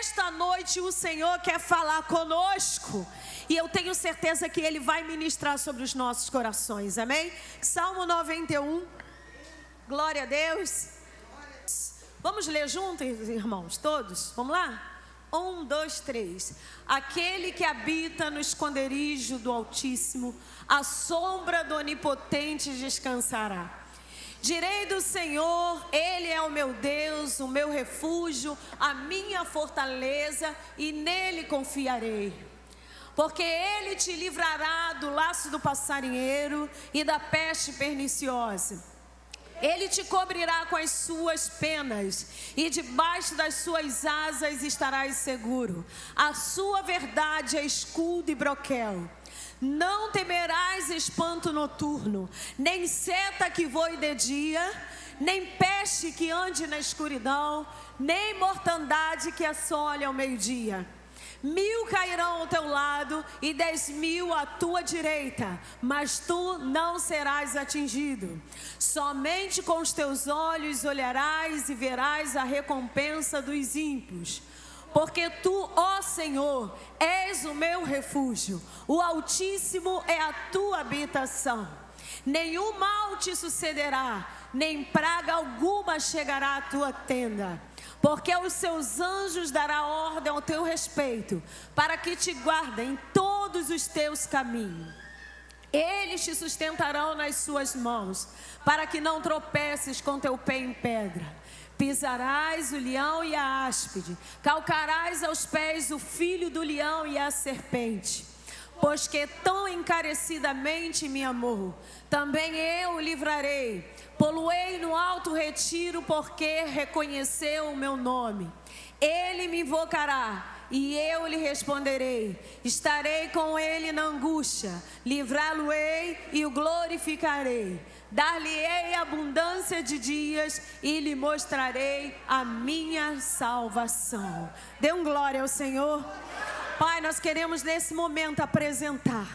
nesta noite o Senhor quer falar conosco. E eu tenho certeza que Ele vai ministrar sobre os nossos corações, amém? Salmo 91, glória a Deus. Vamos ler juntos, irmãos, todos? Vamos lá? 1, 2, 3. Aquele que habita no esconderijo do Altíssimo, à sombra do Onipotente descansará. Direi do Senhor, Ele é o meu Deus, o meu refúgio, a minha fortaleza, e nele confiarei. Porque Ele te livrará do laço do passarinheiro e da peste perniciosa. Ele te cobrirá com as suas penas, e debaixo das suas asas estarás seguro. A sua verdade é escudo e broquel. Não temerás espanto noturno, nem seta que voe de dia, nem peste que ande na escuridão, nem mortandade que assole ao meio-dia. 1000 cairão ao teu lado e 10.000 à tua direita, mas tu não serás atingido. Somente com os teus olhos olharás e verás a recompensa dos ímpios. Porque tu, ó Senhor, és o meu refúgio, o Altíssimo é a tua habitação. Nenhum mal te sucederá, nem praga alguma chegará à tua tenda. Porque aos seus anjos dará ordem ao teu respeito, para que te guardem em todos os teus caminhos. Eles te sustentarão nas suas mãos, para que não tropeces com teu pé em pedra. Pisarás o leão e a áspide, calcarás aos pés o filho do leão e a serpente. Pois que tão encarecidamente me amou, também eu o livrarei. Poluei no alto retiro, porque reconheceu o meu nome. Ele me invocará e eu lhe responderei. Estarei com ele na angústia, livrá-lo-ei e o glorificarei. Dar-lhe-ei abundância de dias e lhe mostrarei a minha salvação. Dê um glória ao Senhor. Pai, nós queremos nesse momento apresentar,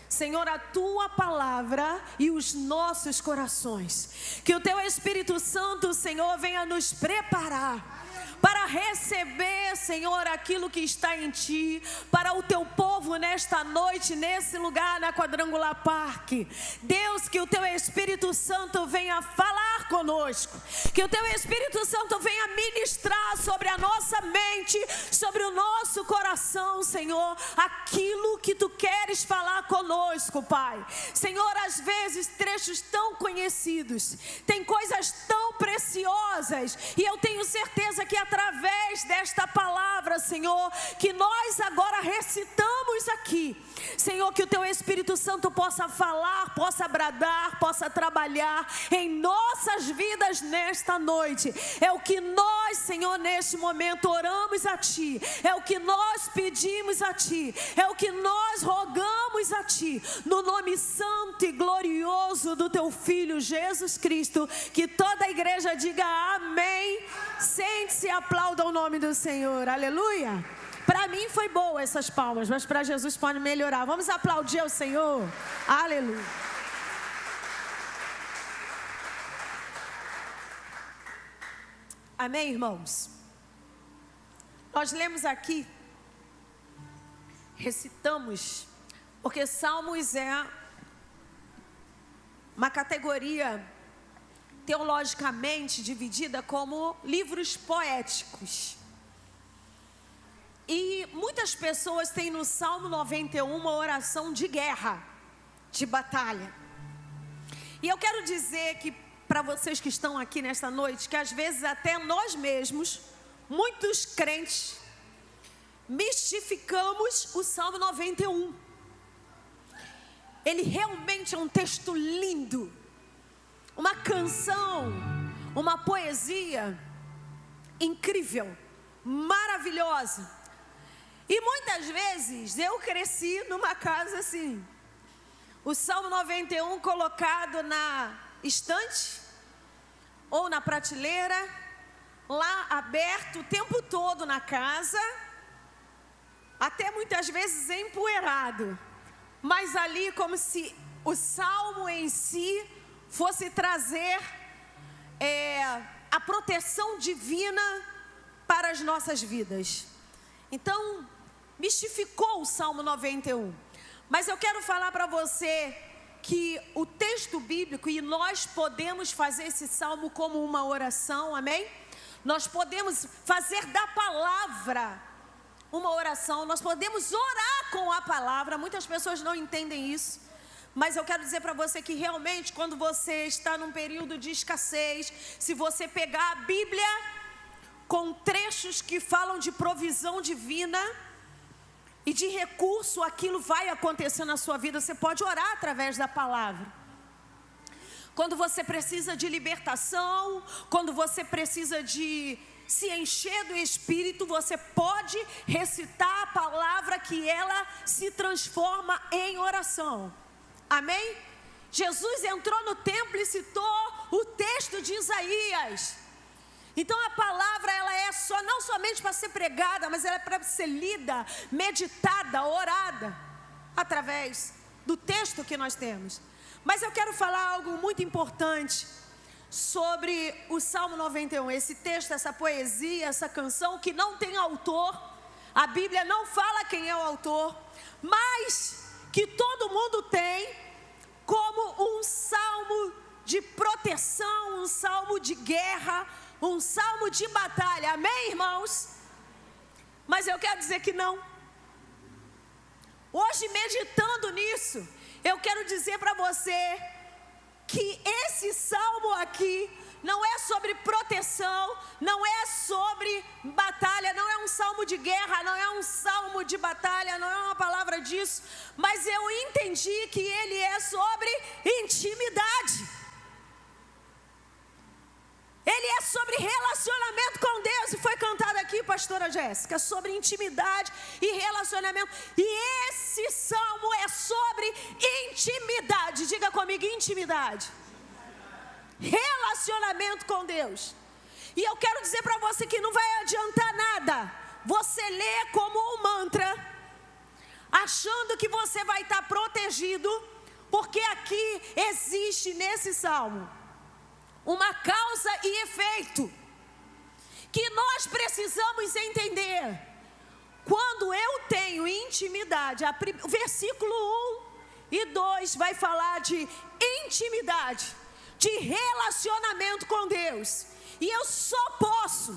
Senhor, a tua palavra e os nossos corações. Que o teu Espírito Santo, Senhor, venha nos preparar para receber, Senhor, aquilo que está em ti, para o teu povo nesta noite, nesse lugar, na Quadrangular Parque. Deus, que o teu Espírito Santo venha falar conosco, que o teu Espírito Santo venha ministrar sobre a nossa mente, sobre o nosso coração, Senhor, aquilo que tu queres falar conosco, Pai. Senhor, às vezes trechos tão conhecidos, tem coisas tão preciosas, e eu tenho certeza que através desta palavra, Senhor, que nós agora recitamos aqui, Senhor, que o teu Espírito Santo possa falar, possa bradar, possa trabalhar em nossas vidas nesta noite. É o que nós, Senhor, neste momento oramos a ti, é o que nós pedimos a ti, é o que nós rogamos a ti, no nome santo e glorioso do teu Filho Jesus Cristo. Que toda a igreja diga amém. Sente-se e aplauda o nome do Senhor, aleluia. Para mim foi boa essas palmas, mas para Jesus pode melhorar. Vamos aplaudir ao Senhor, aleluia. Amém, irmãos? Nós lemos aqui, recitamos, porque Salmos é uma categoria teologicamente dividida como livros poéticos. E muitas pessoas têm no Salmo 91 uma oração de guerra, de batalha. E eu quero dizer que para vocês que estão aqui nesta noite, que às vezes até nós mesmos, muitos crentes, mistificamos o Salmo 91. Ele realmente é um texto lindo, uma canção, uma poesia incrível, maravilhosa. E muitas vezes eu cresci numa casa assim, o Salmo 91 colocado na estante ou na prateleira, lá aberto o tempo todo na casa, até muitas vezes empoeirado, mas ali como se o salmo em si fosse trazer a proteção divina para as nossas vidas. Então, mistificou o Salmo 91. Mas eu quero falar para você que o texto bíblico, e nós podemos fazer esse salmo como uma oração, amém? Nós podemos fazer da palavra uma oração, nós podemos orar com a palavra. Muitas pessoas não entendem isso, mas eu quero dizer para você que realmente, quando você está num período de escassez, se você pegar a Bíblia com trechos que falam de provisão divina e de recurso, aquilo vai acontecer na sua vida. Você pode orar através da palavra. Quando você precisa de libertação, quando você precisa de se encher do Espírito, você pode recitar a palavra, que ela se transforma em oração. Amém? Jesus entrou no templo e citou o texto de Isaías. Então a palavra, ela é não somente para ser pregada, mas ela é para ser lida, meditada, orada, através do texto que nós temos. Mas eu quero falar algo muito importante sobre o Salmo 91, esse texto, essa poesia, essa canção que não tem autor. A Bíblia não fala quem é o autor, mas que todo mundo tem como um salmo de proteção, um salmo de guerra, um salmo de batalha. Amém, irmãos? Mas eu quero dizer que não. Hoje, meditando nisso, eu quero dizer para você que esse salmo aqui não é sobre proteção, não é sobre batalha, não é um salmo de guerra, não é um salmo de batalha, não é uma palavra disso, mas eu entendi que ele é sobre intimidade. Ele é sobre relacionamento com Deus, e foi cantado aqui, pastora Jéssica, sobre intimidade e relacionamento. E esse salmo é sobre intimidade. Diga comigo, intimidade. Relacionamento com Deus. E eu quero dizer para você que não vai adiantar nada você ler como um mantra, achando que você vai estar protegido, porque aqui existe nesse salmo uma causa e efeito que nós precisamos entender. Quando eu tenho intimidade, o versículo 1 e 2 vai falar de intimidade, de relacionamento com Deus. E eu só posso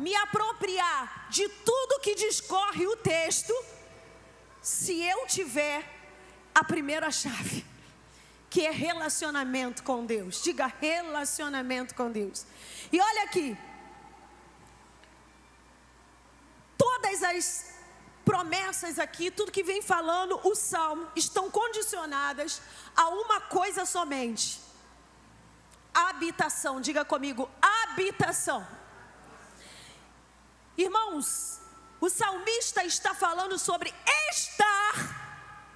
me apropriar de tudo que discorre o texto se eu tiver a primeira chave, que é relacionamento com Deus. Diga, relacionamento com Deus. E olha aqui, todas as promessas aqui, tudo que vem falando o salmo, estão condicionadas a uma coisa somente: habitação. Diga comigo, habitação. Irmãos, o salmista está falando sobre estar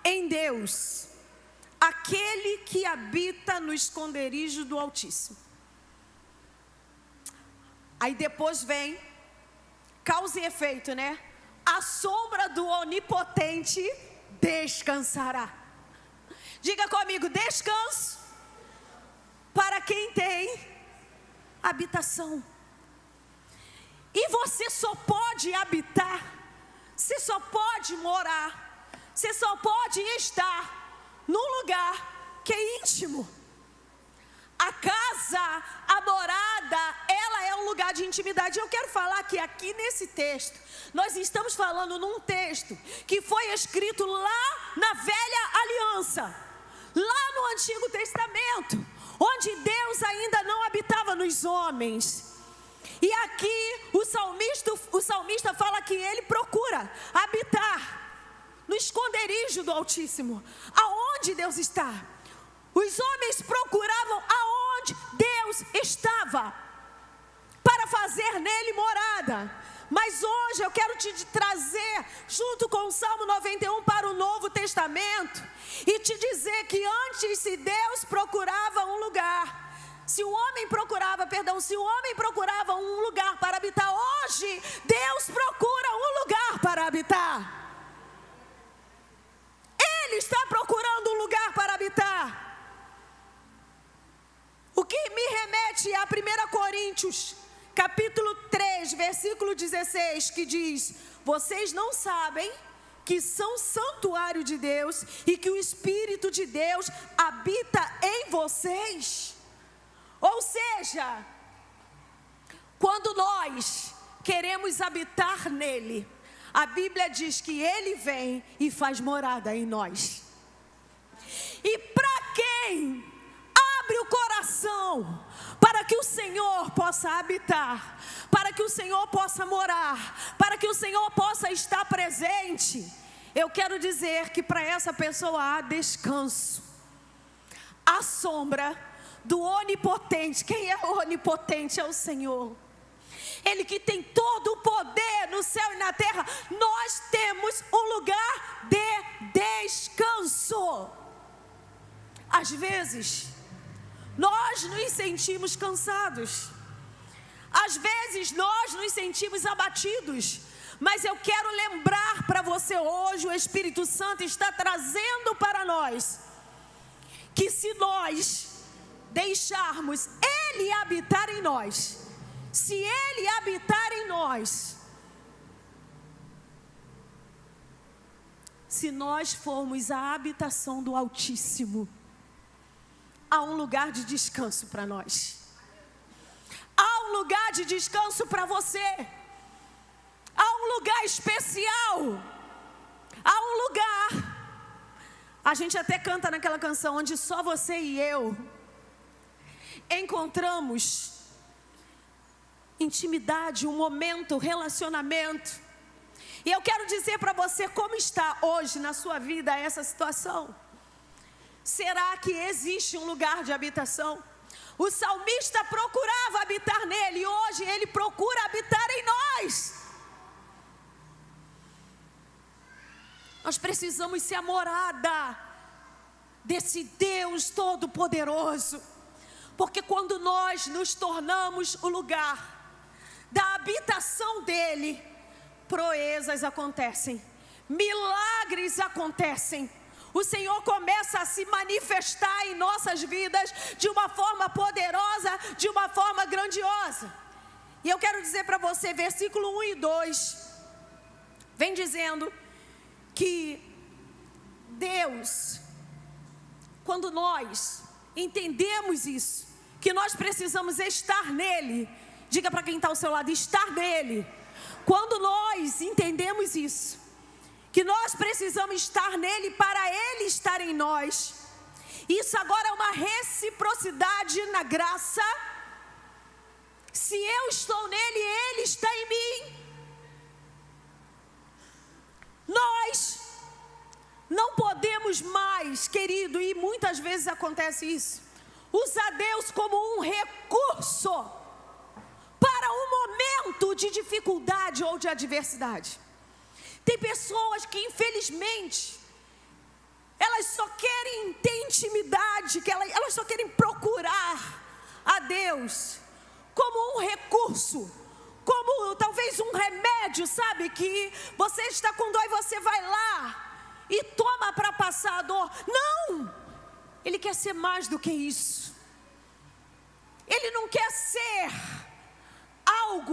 em Deus, aquele que habita no esconderijo do Altíssimo. Aí depois vem causa e efeito, né? A sombra do Onipotente descansará. Diga comigo, descanso para quem tem habitação. E você só pode habitar, você só pode morar, você só pode estar num lugar que é íntimo. A casa, a morada, ela é um lugar de intimidade. Eu quero falar que aqui nesse texto, nós estamos falando num texto que foi escrito lá na Velha Aliança, lá no Antigo Testamento, onde Deus ainda não habitava nos homens. E aqui o salmista fala que ele procura habitar no esconderijo do Altíssimo. Aonde Deus está? Os homens procuravam aonde Deus estava para fazer nele morada. Mas hoje eu quero te trazer, junto com o Salmo 91, para o Novo Testamento, e te dizer que antes, se Deus procurava um lugar, se o homem procurava um lugar para habitar, hoje Deus procura um lugar para habitar. Ele está procurando um lugar para habitar. O que me remete a 1 Coríntios, capítulo 3, versículo 16, que diz: vocês não sabem que são santuário de Deus e que o Espírito de Deus habita em vocês? Ou seja, quando nós queremos habitar nele, a Bíblia diz que ele vem e faz morada em nós. E para quem abre o coração para que o Senhor possa habitar, para que o Senhor possa morar, para que o Senhor possa estar presente, eu quero dizer que para essa pessoa há descanso, há sombra do onipotente. Quem é o onipotente? É o Senhor. Ele que tem todo o poder no céu e na terra. Nós temos um lugar de descanso. Às vezes nós nos sentimos cansados, às vezes nós nos sentimos abatidos, mas eu quero lembrar para você hoje, o Espírito Santo está trazendo para nós, que se nós deixarmos Ele habitar em nós, se Ele habitar em nós, se nós formos a habitação do Altíssimo, há um lugar de descanso para nós. Há um lugar de descanso para você. Há um lugar especial. Há um lugar. A gente até canta naquela canção onde só você e eu encontramos intimidade, um momento, relacionamento. E eu quero dizer para você como está hoje na sua vida essa situação. Será que existe um lugar de habitação? O salmista procurava habitar nele e hoje ele procura habitar em nós. Nós precisamos ser a morada desse Deus Todo-Poderoso, porque quando nós nos tornamos o lugar da habitação dele, proezas acontecem, milagres acontecem. O Senhor começa a se manifestar em nossas vidas de uma forma poderosa, de uma forma grandiosa. E eu quero dizer para você, versículo 1 e 2, vem dizendo que Deus, quando nós entendemos isso, que nós precisamos estar nele, diga para quem está ao seu lado, estar nele. Quando nós entendemos isso, que nós precisamos estar nele para ele estar em nós, isso agora é uma reciprocidade na graça. Se eu estou nele, ele está em mim. Nós não podemos mais, querido, e muitas vezes acontece isso, usar Deus como um recurso para um momento de dificuldade ou de adversidade. Tem pessoas que infelizmente elas só querem ter intimidade, elas só querem procurar a Deus como um recurso, como talvez um remédio, sabe? Que você está com dor e você vai lá e toma para passar a dor. Não! Ele quer ser mais do que isso. Ele não quer ser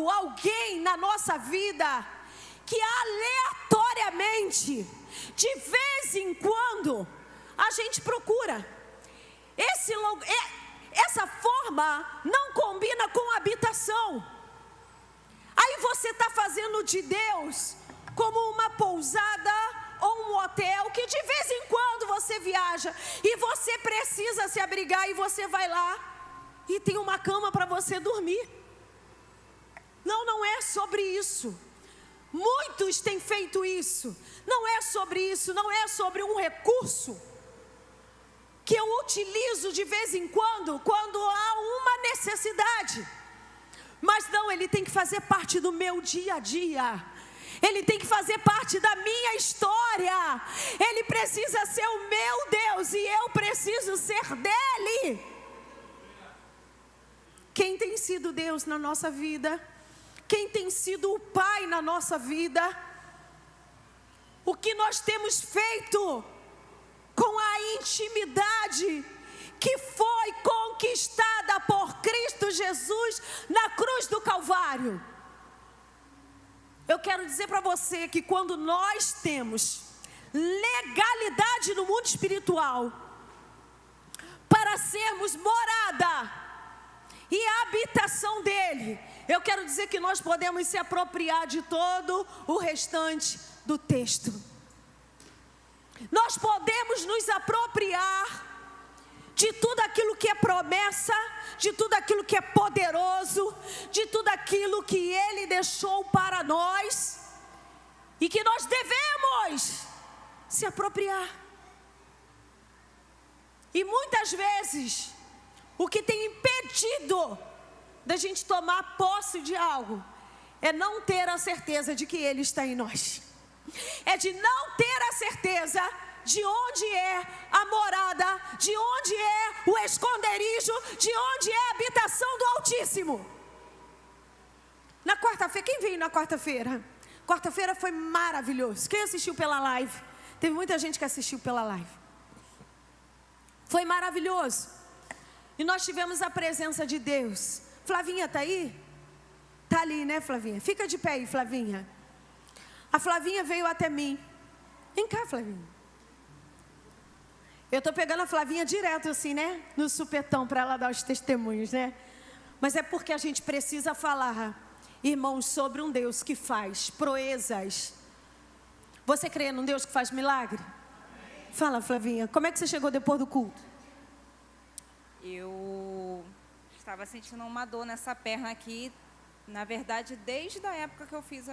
alguém na nossa vida que aleatoriamente, de vez em quando, a gente procura. Essa forma não combina com habitação. Aí você está fazendo de Deus como uma pousada ou um hotel, que de vez em quando você viaja e você precisa se abrigar e você vai lá e tem uma cama para você dormir. Não, não é sobre isso. Muitos têm feito isso. Não é sobre isso, não é sobre um recurso que eu utilizo de vez em quando há uma necessidade. Mas não, ele tem que fazer parte do meu dia a dia. Ele tem que fazer parte da minha história. Ele precisa ser o meu Deus e eu preciso ser dele. Quem tem sido Deus na nossa vida? Quem tem sido o Pai na nossa vida? O que nós temos feito com a intimidade que foi conquistada por Cristo Jesus na cruz do Calvário. Eu quero dizer para você que quando nós temos legalidade no mundo espiritual para sermos morada e habitação dele, eu quero dizer que nós podemos se apropriar de todo o restante do texto. Nós podemos nos apropriar de tudo aquilo que é promessa, de tudo aquilo que é poderoso, de tudo aquilo que ele deixou para nós e que nós devemos se apropriar. E muitas vezes o que tem impedido da gente tomar posse de algo é não ter a certeza de que ele está em nós. É de não ter a certeza de onde é a morada, de onde é o esconderijo, de onde é a habitação do Altíssimo. Na quarta-feira, quem veio na quarta-feira? Quarta-feira foi maravilhoso. Quem assistiu pela live? Teve muita gente que assistiu pela live. Foi maravilhoso. E nós tivemos a presença de Deus. Flavinha está aí? Está ali, né, Flavinha? Fica de pé aí, Flavinha. A Flavinha veio até mim. Vem cá, Flavinha. Eu estou pegando a Flavinha direto assim, né? No supetão para ela dar os testemunhos, né? Mas é porque a gente precisa falar, irmãos, sobre um Deus que faz proezas. Você crê num Deus que faz milagre? Fala, Flavinha, como é que você chegou depois do culto? Eu estava sentindo uma dor nessa perna aqui. Na verdade, desde a época que eu fiz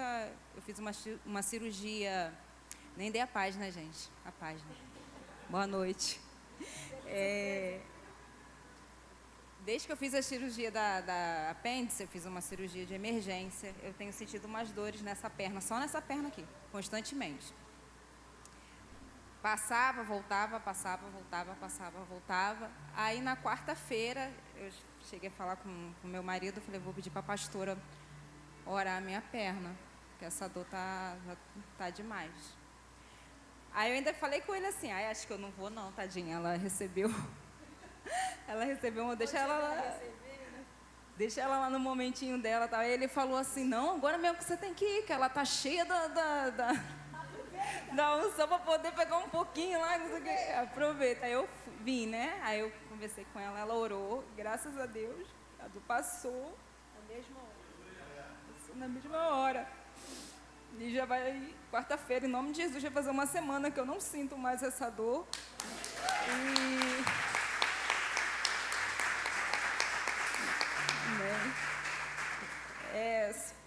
uma cirurgia. Nem dei a página, gente. A página. Boa noite. Desde que eu fiz a cirurgia da apêndice, eu fiz uma cirurgia de emergência, eu tenho sentido umas dores nessa perna, só nessa perna aqui, constantemente. Passava, voltava, passava, voltava, passava, voltava. Aí na quarta-feira, eu cheguei a falar com o meu marido, falei, vou pedir para a pastora orar a minha perna, que essa dor tá demais. Aí eu ainda falei com ele assim, acho que eu não vou não, tadinha, ela recebeu deixa ela lá no momentinho dela, tá? Aí ele falou assim, não, agora mesmo que você tem que ir, que ela tá cheia da unção para poder pegar um pouquinho lá, não sei o que, aproveita. Aí eu vim, né? Aí eu conversei com ela, ela orou, graças a Deus, a dor passou na mesma hora. E já vai, quarta-feira, em nome de Jesus, vai fazer uma semana que eu não sinto mais essa dor.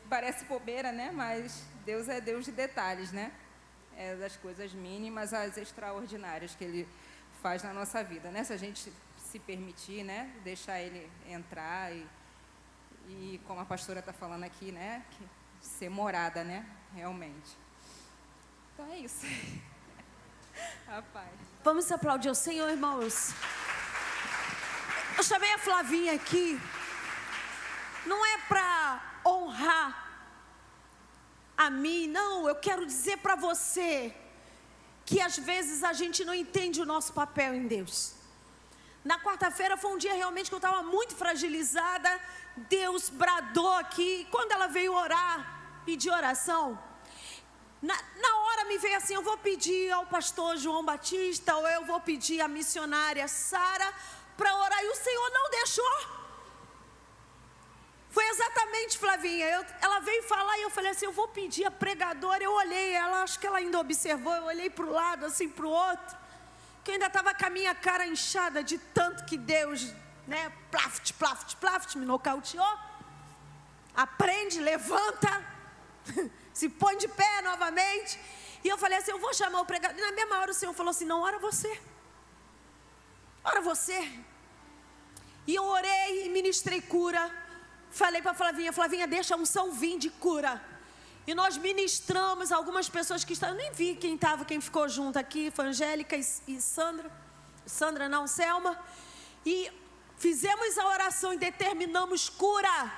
Parece bobeira, né? Mas Deus é Deus de detalhes, né? É das coisas mínimas às extraordinárias que Ele faz na nossa vida, né? Se a gente se permitir, né? Deixar Ele entrar e como a pastora está falando aqui, né? Ser morada, né? Realmente. Então é isso. Rapaz. Vamos aplaudir o Senhor, irmãos. Eu chamei a Flavinha aqui, não é para honrar a mim, não. Eu quero dizer para você que às vezes a gente não entende o nosso papel em Deus. Na quarta-feira foi um dia realmente que eu estava muito fragilizada. Deus bradou aqui. Quando ela veio orar, pedir oração, na hora me veio assim, eu vou pedir ao pastor João Batista, ou eu vou pedir à missionária Sara para orar, e o Senhor não deixou. Foi exatamente, Flavinha, ela veio falar e eu falei assim, eu vou pedir a pregadora. Eu olhei, acho que ela ainda observou, eu olhei para o lado, assim, para o outro, que eu ainda estava com a minha cara inchada de tanto que Deus, né, plaft, plaft, plaft, me nocauteou. Aprende, levanta, se põe de pé novamente. E eu falei assim, eu vou chamar o pregador. E na mesma hora o Senhor falou assim, não, ora você. Ora você. E eu orei e ministrei cura. Falei para Flavinha, Flavinha, deixa a unção vir de cura. E nós ministramos algumas pessoas que estavam, eu nem vi quem estava, quem ficou junto aqui, foi Angélica e Sandra não, Selma. E fizemos a oração e determinamos cura.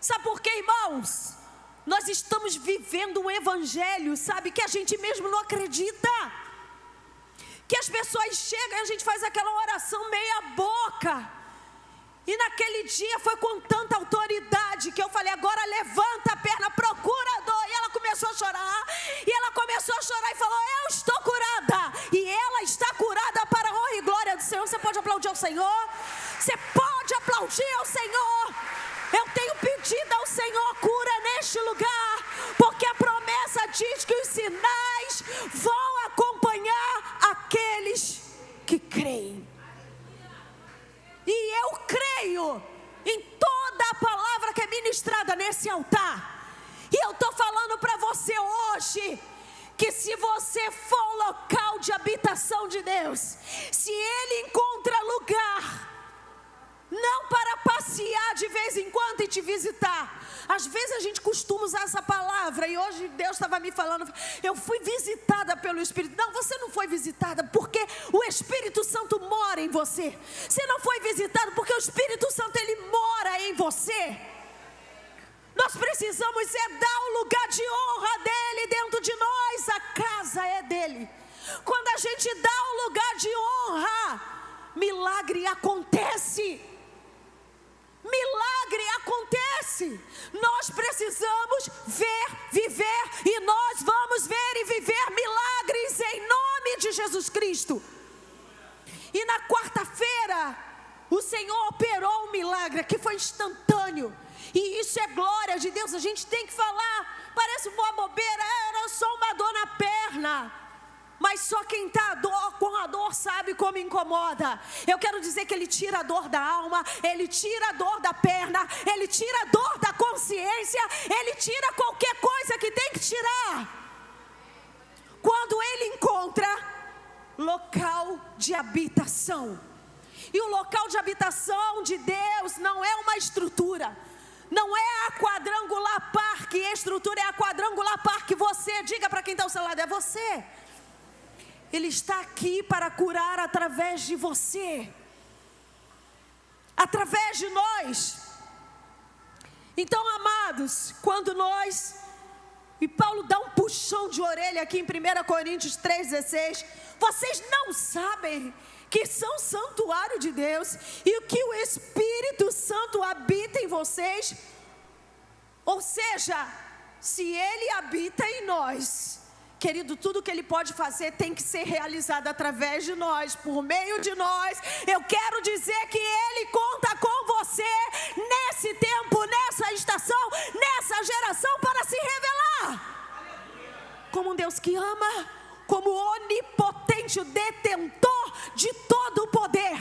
Sabe por quê, irmãos? Nós estamos vivendo um evangelho, sabe, que a gente mesmo não acredita. que as pessoas chegam e a gente faz aquela oração meia boca. E naquele dia foi com tanta autoridade que eu falei, agora levanta a perna, procura a dor. E ela começou a chorar, e falou, eu estou curada. E ela está curada para a honra e glória do Senhor. Você pode aplaudir ao Senhor? Você pode aplaudir ao Senhor? Eu tenho pedido ao Senhor cura neste lugar, porque a promessa diz que os sinais vão acompanhar aqueles que creem. E eu creio em toda a palavra que é ministrada nesse altar. E eu estou falando para você hoje, que se você for o local de habitação de Deus, se Ele encontra lugar, não para passear de vez em quando e te visitar. Às vezes a gente costuma usar essa palavra, e hoje Deus estava me falando, eu fui visitada pelo Espírito. Não, você não foi visitada porque o Espírito Santo mora em você. Você não foi visitado porque o Espírito Santo, ele mora em você. Nós precisamos dar o lugar de honra dele dentro de nós. A casa é dele. Quando a gente dá o lugar de honra, milagre acontece. Milagre acontece. Nós precisamos ver, viver, e nós vamos ver e viver milagres em nome de Jesus Cristo. E na quarta-feira o Senhor operou um milagre que foi instantâneo, e isso é glória de Deus. A gente tem que falar, parece uma bobeira, era só uma dor na perna, mas só quem está com a dor sabe como incomoda. Eu quero dizer que Ele tira a dor da alma, Ele tira a dor da perna, Ele tira a dor da consciência, Ele tira qualquer coisa que tem que tirar. Quando Ele encontra local de habitação. E o local de habitação de Deus não é uma estrutura, não é a quadrangular parque. Estrutura é a quadrangular parque. Você, diga para quem está ao seu lado, é você. Ele está aqui para curar através de você, através de nós. Então, amados, quando nós, e Paulo dá um puxão de orelha aqui em 1 Coríntios 3,16, vocês não sabem que são santuário de Deus e que o Espírito Santo habita em vocês? Ou seja, se Ele habita em nós, querido, tudo que Ele pode fazer tem que ser realizado através de nós, por meio de nós. Eu quero dizer que Ele conta com você nesse tempo, nessa estação, nessa geração, para se revelar como um Deus que ama, como onipotente, o detentor de todo o poder.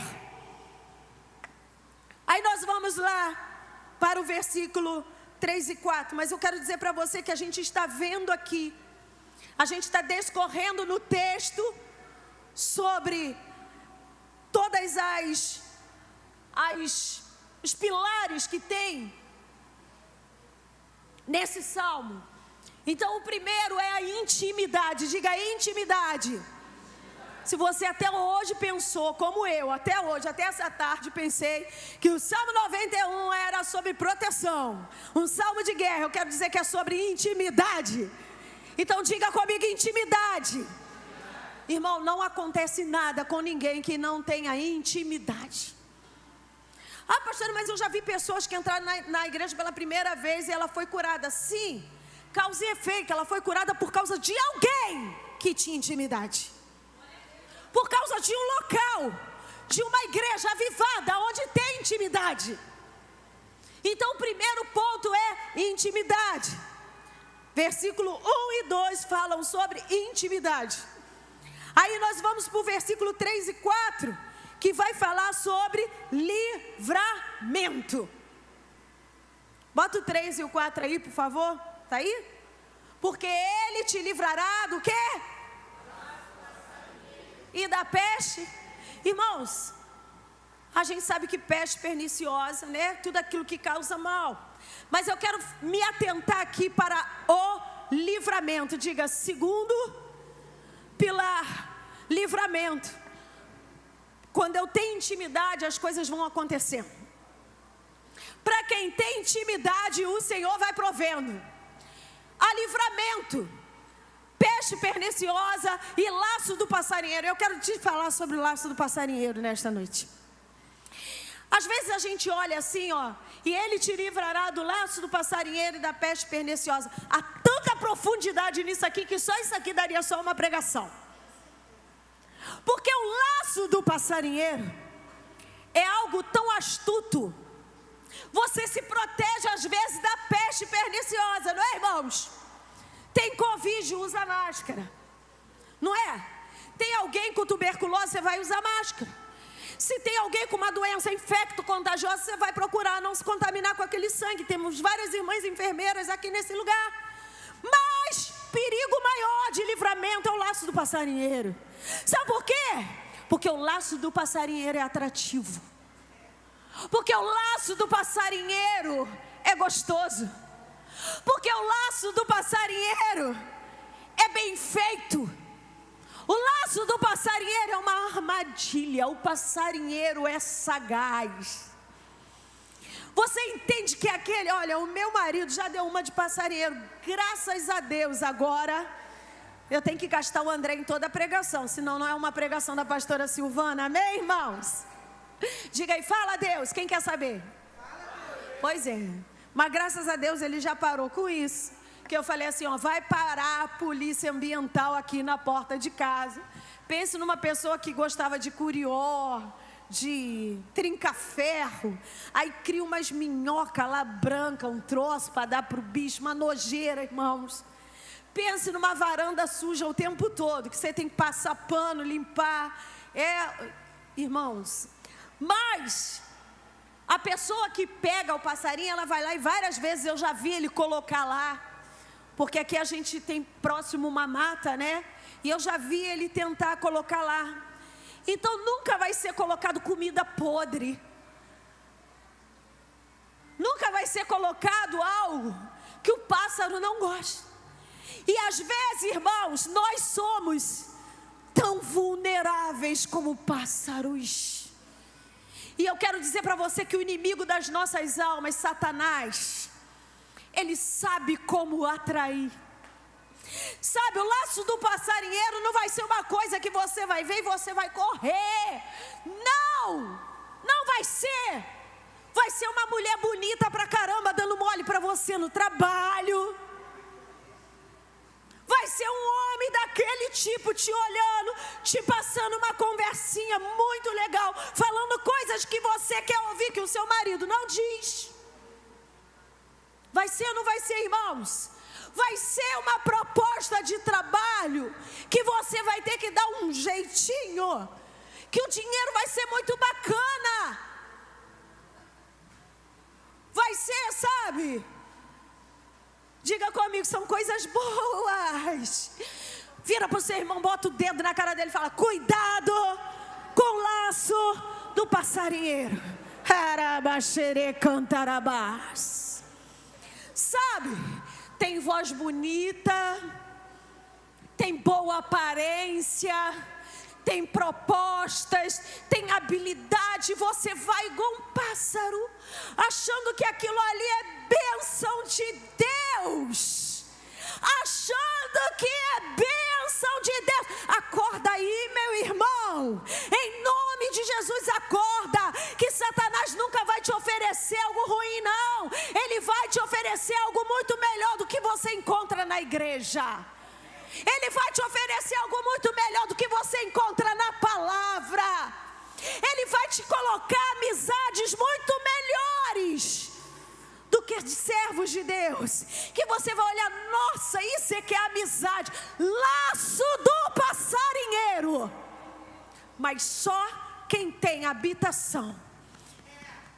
Aí nós vamos lá para o versículo 3 e 4, mas eu quero dizer para você que a gente está vendo aqui, a gente está discorrendo no texto sobre todas os pilares que tem nesse salmo. Então o primeiro é a intimidade. Diga intimidade. Se você até hoje pensou, como eu, até hoje, até essa tarde, pensei que o Salmo 91 era sobre proteção, um salmo de guerra, eu quero dizer que é sobre intimidade. Então diga comigo, intimidade. Irmão, não acontece nada com ninguém que não tenha intimidade. Ah, pastor, mas eu já vi pessoas que entraram na igreja pela primeira vez e ela foi curada. Sim, causa e efeito, ela foi curada por causa de alguém que tinha intimidade, por causa de um local, de uma igreja avivada, onde tem intimidade. Então o primeiro ponto é intimidade. Versículo 1 e 2 falam sobre intimidade. Aí nós vamos para o versículo 3 e 4, que vai falar sobre livramento. Bota o 3 e o 4 aí, por favor. Está aí? Porque Ele te livrará do quê? E da peste. Irmãos, a gente sabe que peste perniciosa, né? Tudo aquilo que causa mal. Mas eu quero me atentar aqui para o livramento. Diga, segundo pilar, livramento. Quando eu tenho intimidade, as coisas vão acontecendo. Para quem tem intimidade, o Senhor vai provendo. Há livramento. peste perniciosa e laço do passarinheiro. Eu quero te falar sobre o laço do passarinheiro nesta noite. Às vezes a gente olha assim, ó, e ele te livrará do laço do passarinheiro e da peste perniciosa. Há tanta profundidade nisso aqui que só isso aqui daria só uma pregação. Porque o laço do passarinheiro é algo tão astuto. Você se protege às vezes da peste perniciosa, não é, irmãos? Tem Covid, usa máscara, não é? Tem alguém com tuberculose, você vai usar máscara. Se tem alguém com uma doença infecto-contagiosa, você vai procurar não se contaminar com aquele sangue. Temos várias irmãs enfermeiras aqui nesse lugar. Mas perigo maior de livramento é o laço do passarinheiro. Sabe por quê? Porque o laço do passarinheiro é atrativo. Porque o laço do passarinheiro é gostoso. Porque o laço do passarinheiro é bem feito. O laço do passarinheiro é uma armadilha. O passarinheiro é sagaz. Você entende que aquele, olha, o meu marido já deu uma de passarinheiro, graças a Deus. Agora eu tenho que gastar o André em toda a pregação, senão não é uma pregação da pastora Silvana, amém, irmãos? Diga aí, fala Deus, quem quer saber? Pois é, mas graças a Deus ele já parou com isso. Que eu falei assim, ó, vai parar a polícia ambiental aqui na porta de casa. Pense numa pessoa que gostava de curió, de trinca-ferro. Aí cria umas minhocas lá branca, um troço para dar pro bicho, uma nojeira, irmãos. Pense numa varanda suja o tempo todo, que você tem que passar pano, limpar. Irmãos, mas a pessoa que pega o passarinho, ela vai lá e várias vezes eu já vi ele colocar lá. Porque aqui a gente tem próximo uma mata, né? E eu já vi ele tentar colocar lá. Então nunca vai ser colocado comida podre. Nunca vai ser colocado algo que o pássaro não gosta. E às vezes, irmãos, nós somos tão vulneráveis como pássaros. E eu quero dizer para você que o inimigo das nossas almas, Satanás, ele sabe como atrair. Sabe, o laço do passarinheiro não vai ser uma coisa que você vai ver e você vai correr. Não vai ser. Vai ser uma mulher bonita pra caramba dando mole pra você no trabalho. Vai ser um homem daquele tipo te olhando, te passando uma conversinha muito legal, falando coisas que você quer ouvir que o seu marido não diz. Vai ser ou não vai ser, irmãos? Vai ser uma proposta de trabalho que você vai ter que dar um jeitinho, que o dinheiro vai ser muito bacana. Vai ser, sabe? Diga comigo, são coisas boas. Vira para o seu irmão, bota o dedo na cara dele e fala: cuidado com o laço do passarinheiro. Arabaxere cantarabás. Sabe, tem voz bonita, tem boa aparência, tem propostas, tem habilidade. Você vai igual um pássaro, achando que aquilo ali é bênção de Deus, achando que é bênção de Deus. Acorda aí, meu irmão, em nome de Jesus, acorda, que Satanás nunca vai te oferecer algo ruim, não. Ele vai te oferecer algo muito melhor do que você encontra na igreja. Ele vai te oferecer algo muito melhor do que você encontra na palavra. Ele vai te colocar amizades muito melhores do que de servos de Deus, que você vai olhar, nossa, isso é que é amizade, laço do passarinheiro. Mas só quem tem habitação,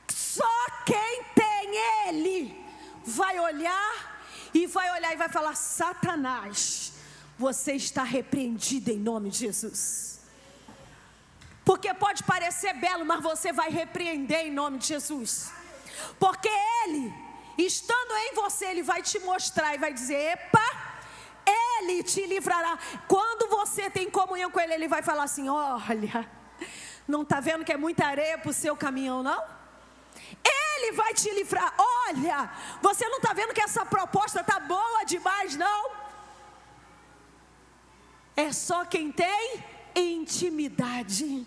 só quem tem ele, vai olhar e vai falar: Satanás, você está repreendido em nome de Jesus. Porque pode parecer belo, mas você vai repreender em nome de Jesus. Porque ele, estando em você, ele vai te mostrar e vai dizer: epa, ele te livrará. Quando você tem comunhão com ele, ele vai falar assim: olha, não está vendo que é muita areia para o seu caminhão, não? Ele vai te livrar. Olha, você não está vendo que essa proposta está boa demais, não? É só quem tem intimidade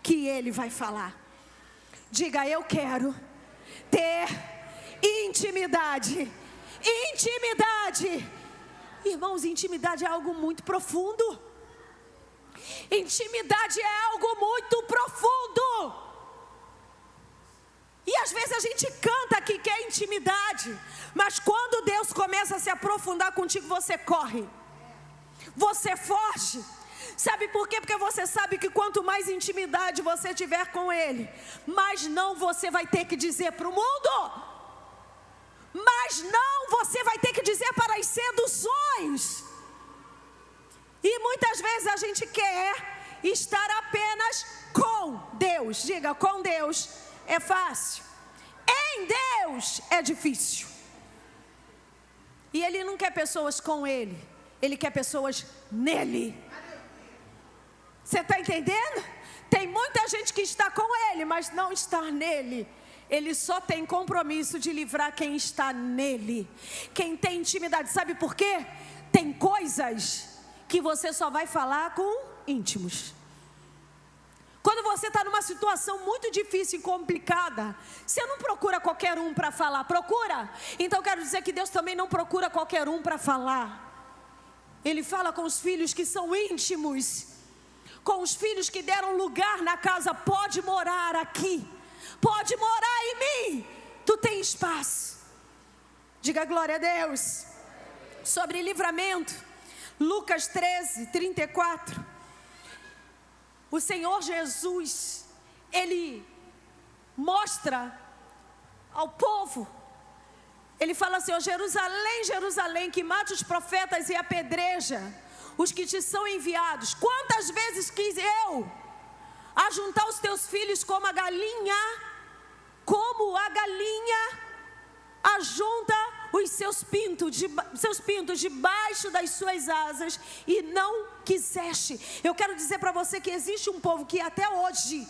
que ele vai falar. Diga: eu quero ter intimidade. Intimidade. Irmãos, intimidade é algo muito profundo. Intimidade é algo muito profundo. E às vezes a gente canta que quer intimidade, mas quando Deus começa a se aprofundar contigo, você corre, você foge. Sabe por quê? Porque você sabe que quanto mais intimidade você tiver com Ele, mais não você vai ter que dizer para o mundo. Mas não você vai ter que dizer para as seduções. E muitas vezes a gente quer estar apenas com Deus. Diga: com Deus é fácil, em Deus é difícil. E Ele não quer pessoas com Ele, Ele quer pessoas nele. Você está entendendo? Tem muita gente que está com Ele, mas não está nele. Ele só tem compromisso de livrar quem está nele, quem tem intimidade. Sabe por quê? Tem coisas que você só vai falar com íntimos. Quando você está numa situação muito difícil e complicada, você não procura qualquer um para falar, procura? Então quero dizer que Deus também não procura qualquer um para falar. Ele fala com os filhos que são íntimos, com os filhos que deram lugar na casa. Pode morar aqui, pode morar em mim, tu tem espaço. Diga glória a Deus. Sobre livramento, Lucas 13, 34. O Senhor Jesus, Ele mostra ao povo, Ele fala assim: ó Jerusalém, Jerusalém, que mata os profetas e apedreja os que te são enviados. Quantas vezes quis eu ajuntar os teus filhos como a galinha ajunta os seus pintos debaixo das suas asas, e não quiseste. Eu quero dizer para você que existe um povo que até hoje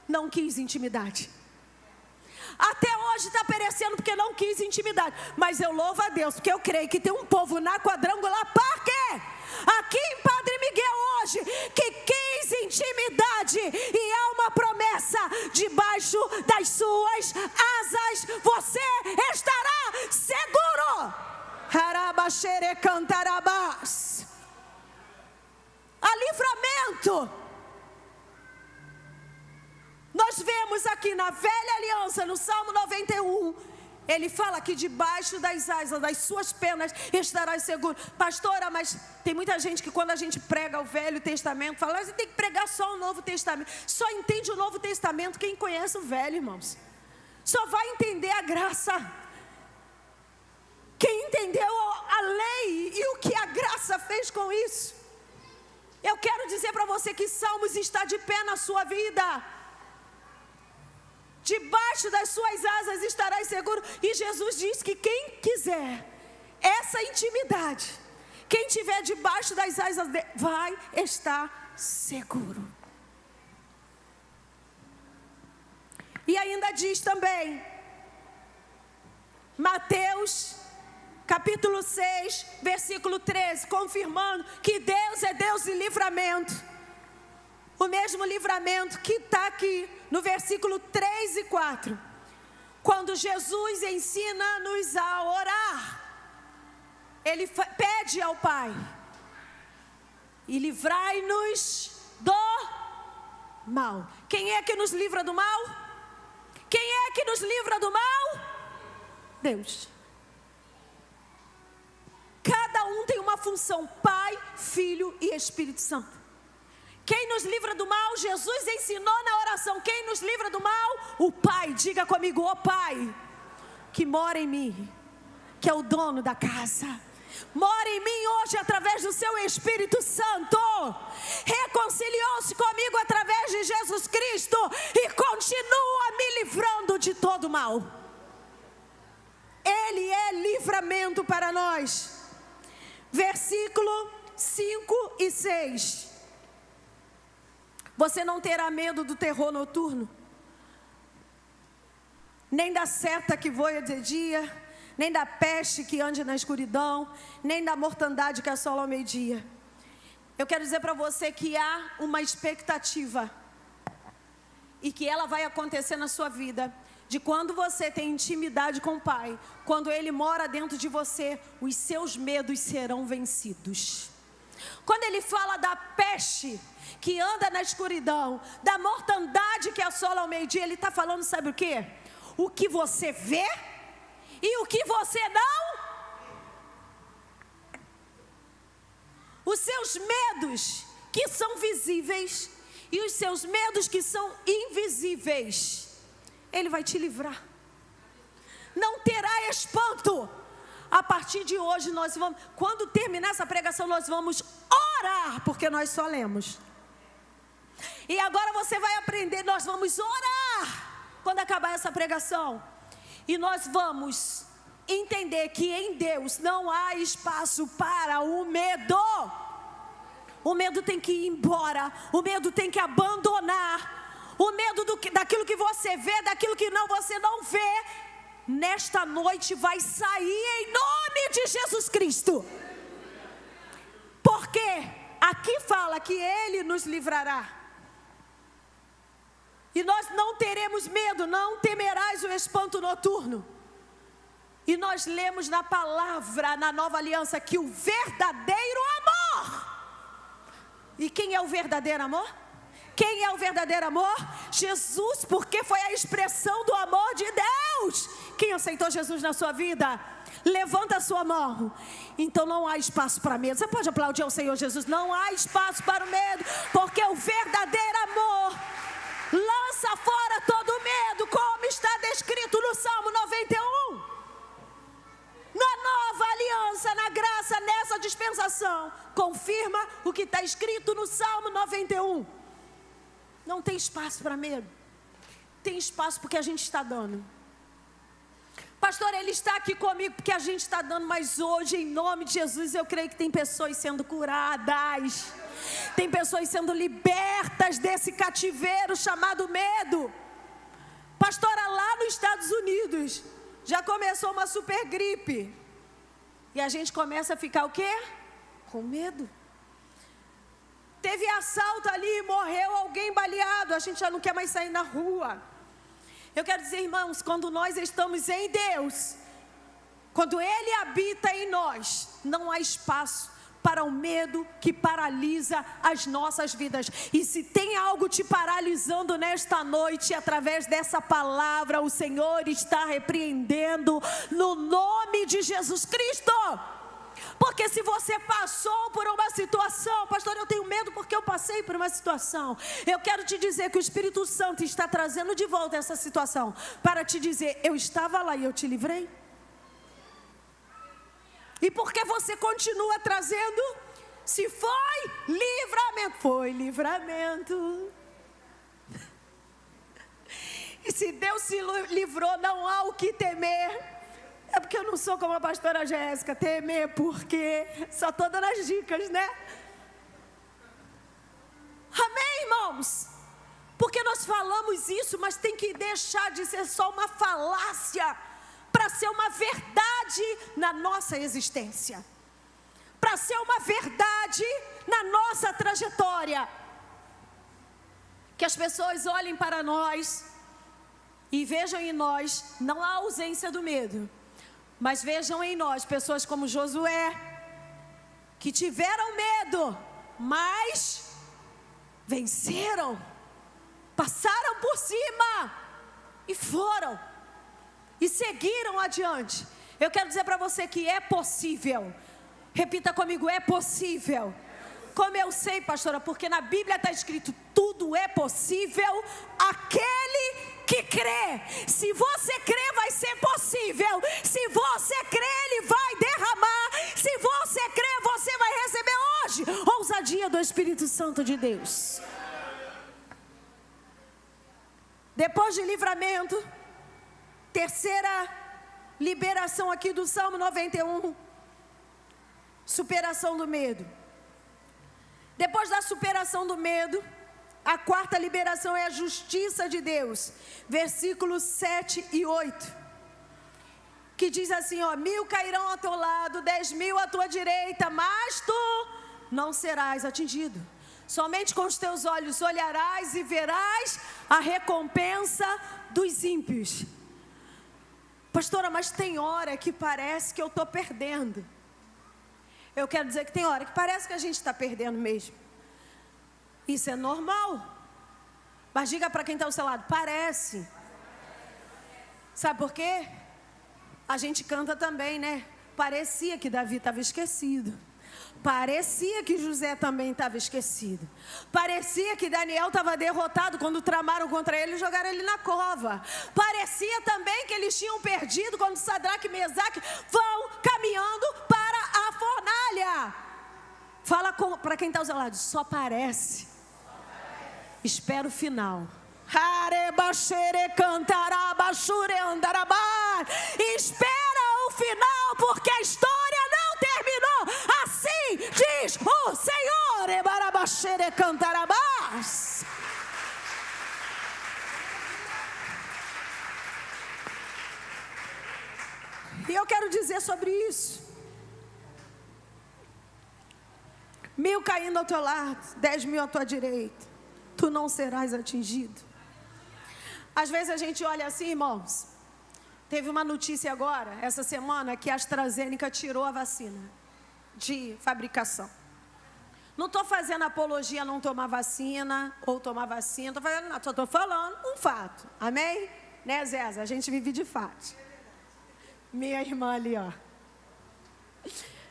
não quis intimidade. Até hoje está perecendo porque não quis intimidade. Mas eu louvo a Deus, porque eu creio que tem um povo na Quadrangular Parque, aqui em Padre Miguel hoje, que quis intimidade, e há uma promessa: debaixo das suas asas você estará seguro. Harabaxere cantarabás. Há livramento. Nós vemos aqui na Velha Aliança, no Salmo 91, ele fala que debaixo das asas, das suas penas, estarás seguro. Pastora, mas tem muita gente que quando a gente prega o Velho Testamento, fala: você tem que pregar só o Novo Testamento. Só entende o Novo Testamento quem conhece o Velho, irmãos. Só vai entender a graça quem entendeu a lei e o que a graça fez com isso. Eu quero dizer para você que Salmos está de pé na sua vida. Debaixo das suas asas estarás seguro. E Jesus diz que quem quiser essa intimidade, quem estiver debaixo das asas dele, vai estar seguro. E ainda diz também, Mateus capítulo 6, versículo 13, confirmando que Deus é Deus de livramento. O mesmo livramento que está aqui no versículo 3 e 4. Quando Jesus ensina-nos a orar, Ele pede ao Pai: e livrai-nos do mal. Quem é que nos livra do mal? Quem é que nos livra do mal? Deus. Cada um tem uma função: Pai, Filho e Espírito Santo. Quem nos livra do mal? Jesus ensinou na oração. Quem nos livra do mal? O Pai. Diga comigo: ó Pai, que mora em mim, que é o dono da casa, mora em mim hoje através do seu Espírito Santo. Reconciliou-se comigo através de Jesus Cristo e continua me livrando de todo mal. Ele é livramento para nós. Versículo 5 e 6. Você não terá medo do terror noturno, nem da seta que voa de dia, nem da peste que ande na escuridão, nem da mortandade que assola ao meio-dia. Eu quero dizer para você que há uma expectativa e que ela vai acontecer na sua vida, de quando você tem intimidade com o Pai, quando Ele mora dentro de você, os seus medos serão vencidos. Quando Ele fala da peste que anda na escuridão, da mortandade que assola ao meio-dia, Ele está falando, sabe o quê? O que você vê e o que você não. Os seus medos que são visíveis e os seus medos que são invisíveis, Ele vai te livrar. Não terá espanto. A partir de hoje nós vamos, quando terminar essa pregação, nós vamos orar, porque nós só lemos. E agora você vai aprender, nós vamos orar quando acabar essa pregação. E nós vamos entender que em Deus não há espaço para o medo. O medo tem que ir embora, o medo tem que abandonar. O medo daquilo que você vê, daquilo que você não vê, nesta noite vai sair em nome de Jesus Cristo. Porque aqui fala que Ele nos livrará. E nós não teremos medo, não temerás o espanto noturno. E nós lemos na palavra, na nova aliança, que o verdadeiro amor. E quem é o verdadeiro amor? Quem é o verdadeiro amor? Jesus, porque foi a expressão do amor de Deus. Quem aceitou Jesus na sua vida? Levanta a sua mão. Então não há espaço para medo. Você pode aplaudir ao Senhor Jesus? Não há espaço para o medo, porque o verdadeiro amor lança fora todo medo, como está descrito no Salmo 91. Na nova aliança, na graça, nessa dispensação, confirma o que está escrito no Salmo 91. Não tem espaço para medo. Tem espaço porque a gente está dando. Pastor, ele está aqui comigo porque a gente está dando, mas hoje, em nome de Jesus, eu creio que tem pessoas sendo curadas. Tem pessoas sendo libertas desse cativeiro chamado medo. Pastora, lá nos Estados Unidos, já começou uma super gripe. E a gente começa a ficar o quê? Com medo. Teve assalto ali, morreu alguém baleado, a gente já não quer mais sair na rua. Eu quero dizer, irmãos, quando nós estamos em Deus, quando Ele habita em nós, não há espaço para o medo que paralisa as nossas vidas. E se tem algo te paralisando nesta noite, através dessa palavra, o Senhor está repreendendo no nome de Jesus Cristo. Porque se você passou por uma situação, pastor, eu tenho medo porque eu passei por uma situação. Eu quero te dizer que o Espírito Santo está trazendo de volta essa situação para te dizer, eu estava lá e eu te livrei. E por que você continua trazendo? Se foi livramento, foi livramento. E se Deus se livrou, não há o que temer. É porque eu não sou como a pastora Jéssica, temer porque só estou dando as dicas, né? Amém, irmãos? Porque nós falamos isso, mas tem que deixar de ser só uma falácia, para ser uma verdade na nossa existência, para ser uma verdade na nossa trajetória. Que as pessoas olhem para nós e vejam em nós, não a ausência do medo, mas vejam em nós pessoas como Josué, que tiveram medo, mas venceram, passaram por cima e foram, e seguiram adiante. Eu quero dizer para você que é possível. Repita comigo, é possível. Como eu sei, pastora? Porque na Bíblia está escrito, tudo é possível àquele que crê. Se você crê, vai ser possível. Se você crê, Ele vai derramar. Se você crê, você vai receber hoje ousadia do Espírito Santo de Deus. Depois de livramento, terceira liberação aqui do Salmo 91, superação do medo. Depois da superação do medo, a quarta liberação é a justiça de Deus, versículos 7 e 8, que diz assim, ó: 1000 cairão ao teu lado, 10.000 à tua direita, mas tu não serás atingido. Somente com os teus olhos olharás e verás a recompensa dos ímpios. Pastora, mas tem hora que parece que eu estou perdendo. Eu quero dizer que tem hora que parece que a gente está perdendo mesmo. Isso é normal. Mas diga para quem está ao seu lado, parece. Sabe por quê? A gente canta também, né? Parecia que Davi estava esquecido. Parecia que José também estava esquecido. Parecia que Daniel estava derrotado quando tramaram contra ele e jogaram ele na cova. Parecia também que eles tinham perdido quando Sadraque e Mesaque vão caminhando para a fornalha. Fala para quem está ao seu lado, só parece. Espera o final. Espera o final, porque a história não terminou. Assim diz o Senhor. E eu quero dizer sobre isso. 1000 caindo ao teu lado, 10.000 à tua direita, tu não serás atingido. Às vezes a gente olha assim, irmãos. Teve uma notícia agora, essa semana, que a AstraZeneca tirou a vacina de fabricação. Não estou fazendo apologia a não tomar vacina, ou tomar vacina, só estou falando um fato, amém? Né, Zéza? A gente vive de fato. Minha irmã ali, ó.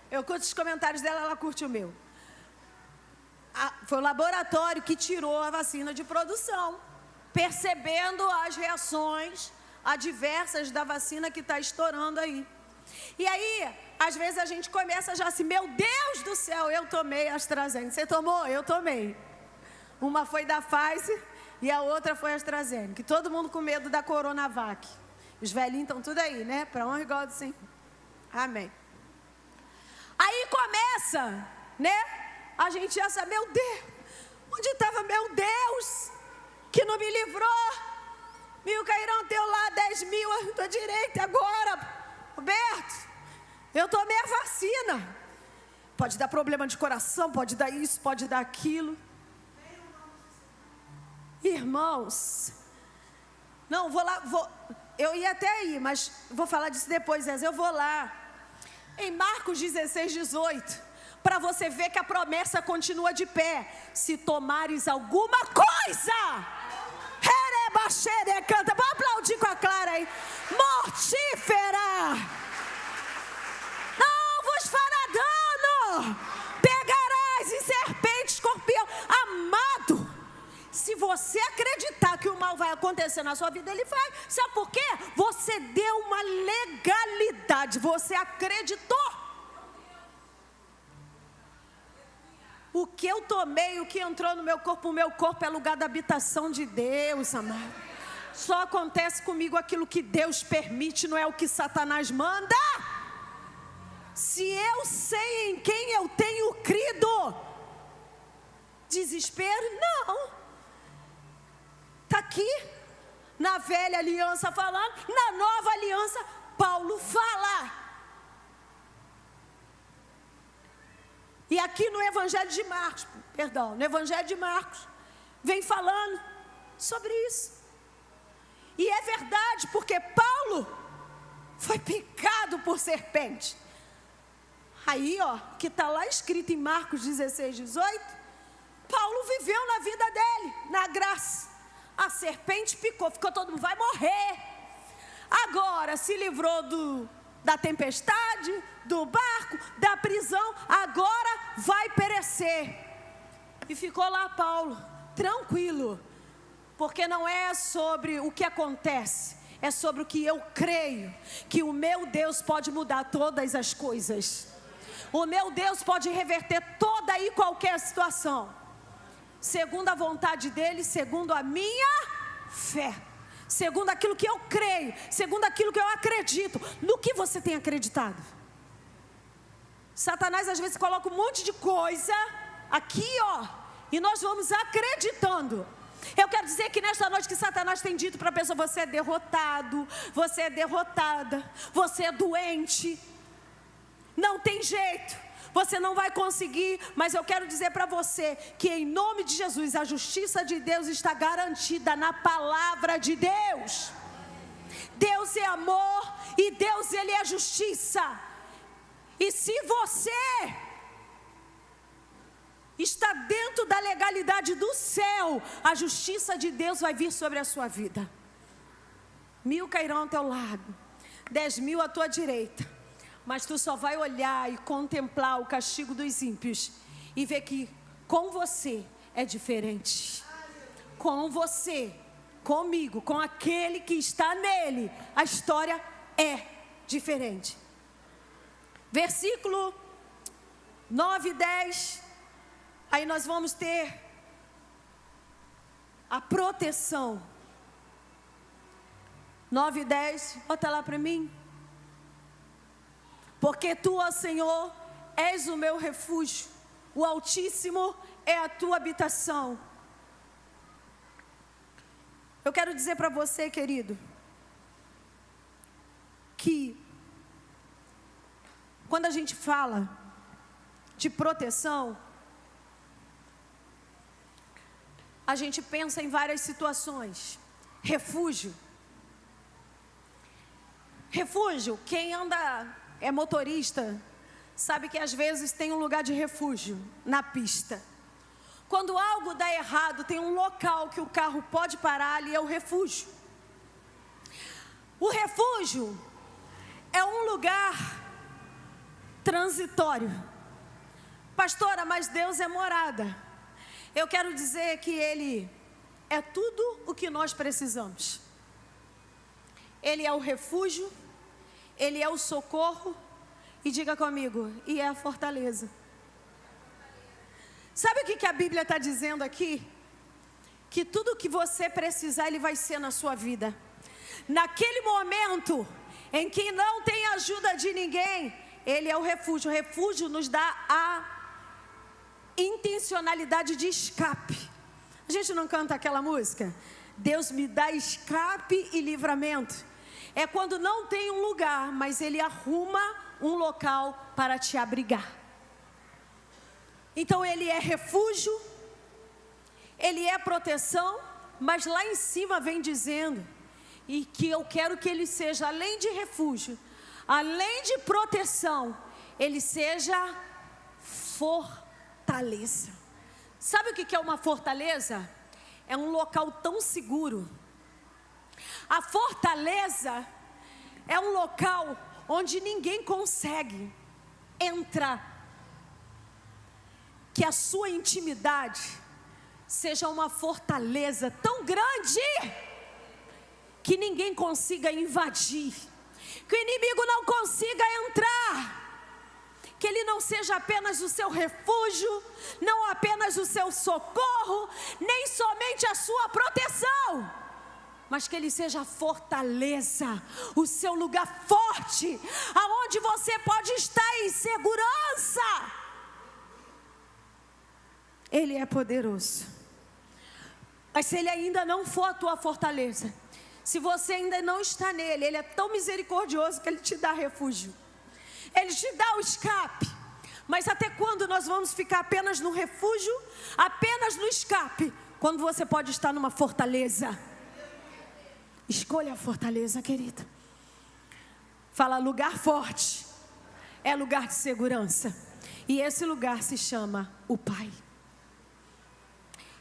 Eu curto os comentários dela, ela curte o meu. Foi o laboratório que tirou a vacina de produção, percebendo as reações adversas da vacina que está estourando aí. E aí, às vezes a gente começa já assim, meu Deus do céu, eu tomei a AstraZeneca. Você tomou? Eu tomei. Uma foi da Pfizer e a outra foi a AstraZeneca. E todo mundo com medo da Coronavac. Os velhinhos estão tudo aí, né? Para honra e glória do Senhor. Amém. Aí começa, né? A gente já sabe, meu Deus, onde estava meu Deus, que não me livrou? 1000 cairão ao teu lado, 10.000 à tua direita. Agora, Roberto, eu tomei a vacina. Pode dar problema de coração, pode dar isso, pode dar aquilo. Irmãos, não, vou lá, eu ia até aí, mas vou falar disso depois, Zé. Eu vou lá. Em Marcos 16:18. Para você ver que a promessa continua de pé. Se tomares alguma coisa, canta, vou aplaudir com a Clara aí, mortífera, não vos fará dano, pegarás em serpente, escorpião. Amado, se você acreditar que o mal vai acontecer na sua vida, ele vai. Sabe por quê? Você deu uma legalidade, você acreditou. O que eu tomei, o que entrou no meu corpo é lugar da habitação de Deus, amado. Só acontece comigo aquilo que Deus permite, não é o que Satanás manda. Se eu sei em quem eu tenho crido, desespero, não. Está aqui, na velha aliança falando, na nova aliança, Paulo fala. E aqui no Evangelho de Marcos, no Evangelho de Marcos, vem falando sobre isso. E é verdade, porque Paulo foi picado por serpente. Aí, ó, que está lá escrito em Marcos 16:18, Paulo viveu na vida dele, na graça. A serpente picou, ficou todo mundo, vai morrer. Agora se livrou da tempestade, do barco, da prisão, agora vai perecer. E ficou lá Paulo, tranquilo, porque não é sobre o que acontece, é sobre o que eu creio, que o meu Deus pode mudar todas as coisas. O meu Deus pode reverter toda e qualquer situação, segundo a vontade dele, segundo a minha fé, segundo aquilo que eu creio, segundo aquilo que eu acredito. No que você tem acreditado? Satanás às vezes coloca um monte de coisa aqui, ó, e nós vamos acreditando. Eu quero dizer que nesta noite que Satanás tem dito para a pessoa: você é derrotado, você é derrotada, você é doente, não tem jeito, você não vai conseguir, mas eu quero dizer para você que em nome de Jesus a justiça de Deus está garantida na palavra de Deus. Deus é amor e Deus, Ele é justiça. E se você está dentro da legalidade do céu, a justiça de Deus vai vir sobre a sua vida. 1000 cairão ao teu lado, 10.000 à tua direita, mas tu só vai olhar e contemplar o castigo dos ímpios e ver que com você é diferente. Com você, comigo, com aquele que está nele, a história é diferente. Versículo 9 e 10, aí nós vamos ter a proteção. 9 e 10, bota lá para mim. Porque tu, ó Senhor, és o meu refúgio, o Altíssimo é a tua habitação. Eu quero dizer para você, querido, que quando a gente fala de proteção, a gente pensa em várias situações. Refúgio. Refúgio, quem é motorista, sabe que às vezes tem um lugar de refúgio na pista. Quando algo dá errado, tem um local que o carro pode parar, ali é o refúgio. O refúgio é um lugar transitório. Pastora, mas Deus é morada. Eu quero dizer que Ele é tudo o que nós precisamos. Ele é o refúgio, Ele é o socorro, e diga comigo, e é a fortaleza. Sabe o que a Bíblia está dizendo aqui? Que tudo que você precisar, Ele vai ser na sua vida. Naquele momento em que não tem ajuda de ninguém, Ele é o refúgio. O refúgio nos dá a intencionalidade de escape. A gente não canta aquela música? Deus me dá escape e livramento. É quando não tem um lugar, mas Ele arruma um local para te abrigar. Então Ele é refúgio, Ele é proteção, mas lá em cima vem dizendo, e que eu quero que Ele seja, além de refúgio, além de proteção, Ele seja fortaleza. Sabe o que é uma fortaleza? É um local tão seguro. A fortaleza é um local onde ninguém consegue entrar. Que a sua intimidade seja uma fortaleza tão grande que ninguém consiga invadir, que o inimigo não consiga entrar, que ele não seja apenas o seu refúgio, não apenas o seu socorro, nem somente a sua proteção, mas que Ele seja a fortaleza, o seu lugar forte, aonde você pode estar em segurança. Ele é poderoso. Mas se Ele ainda não for a tua fortaleza, se você ainda não está nele, Ele é tão misericordioso que Ele te dá refúgio, Ele te dá o escape. Mas até quando nós vamos ficar apenas no refúgio, apenas no escape, quando você pode estar numa fortaleza? Escolha a fortaleza, querida. Fala, lugar forte é lugar de segurança. E esse lugar se chama o Pai.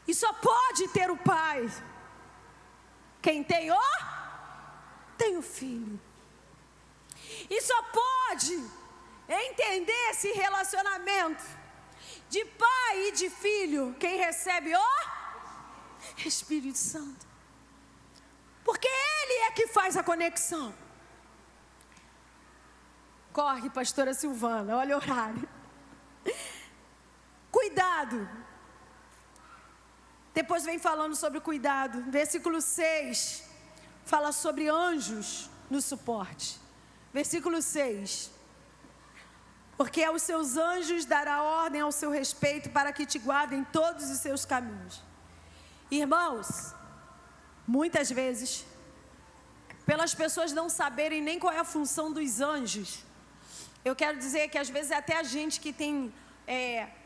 E só pode ter o Pai quem tem o Filho. E só pode entender esse relacionamento de pai e de filho quem recebe o Espírito Santo. Porque Ele é que faz a conexão. Corre, pastora Silvana, olha o horário. Cuidado. Depois vem falando sobre cuidado. Versículo 6 fala sobre anjos no suporte. Versículo 6. Porque aos seus anjos dará ordem ao seu respeito para que te guardem todos os seus caminhos. Irmãos, muitas vezes, pelas pessoas não saberem nem qual é a função dos anjos, Eu quero dizer que às vezes até a gente que tem